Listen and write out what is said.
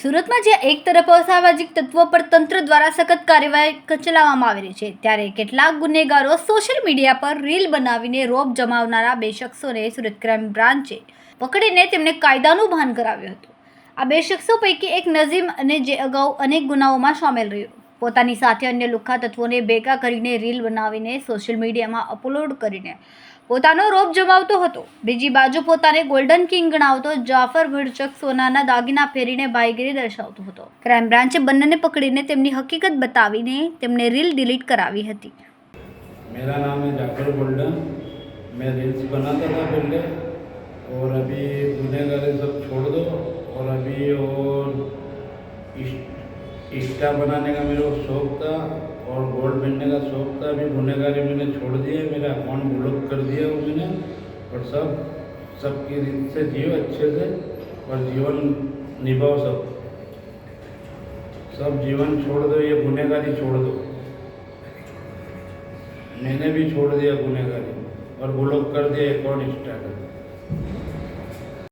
સુરતમાં જ્યાં એક તરફ અસામાજિક તત્વો પર તંત્ર દ્વારા સખત કાર્યવાહી ચલાવવામાં આવી રહી છે, ત્યારે કેટલાક ગુનેગારો સોશિયલ મીડિયા પર રીલ બનાવીને રોબ જમાવનારા બે શખ્સોને સુરત ક્રાઇમ બ્રાન્ચે પકડીને તેમને કાયદાનું ભાન કરાવ્યું હતું. આ બે શખ્સો પૈકી એક નઝીમ અને જે અગાઉ અનેક ગુનાઓમાં સામેલ રહ્યો, પોતાની સાથે અન્ય લુખ્ખા તત્વોને ભેગા કરીને રીલ બનાવીને સોશિયલ મીડિયામાં અપલોડ કરીને પોતાનો રોબ જમાવતો હતો. બીજી બાજુ પોતાને ગોલ્ડન કિંગ ગણાવતો જાફર ભડચક સોનાના દાગીના પહેરીને ભાઈગીરી દર્શાવતો હતો. ક્રાઇમ બ્રાન્ચે બંનેને પકડીને તેમની હકીકત બતાવીને તેમને રીલ ડિલીટ કરાવી હતી. मेरा नाम है जाफर गोल्डन। मैं रील्स बनाता था पहले, और अभी गुनहगारी सब छोड़ दो, और अभी और इंस्टा बनाने का मेरे को शौक था और गोल्ड पहनने का शौक था। अभी गुनहगारी मैंने छोड़ दिया, मेरा अकाउंट ब्लॉक कर दिया वो मैंने, और सबकी रीत से जियो अच्छे से और जीवन निभाओ। सब जीवन छोड़ दो, ये गुनहगारी छोड़ दो। मैंने भी छोड़ दिया गुनहगारी और ब्लॉक कर दिया अकाउंट इंस्टा का।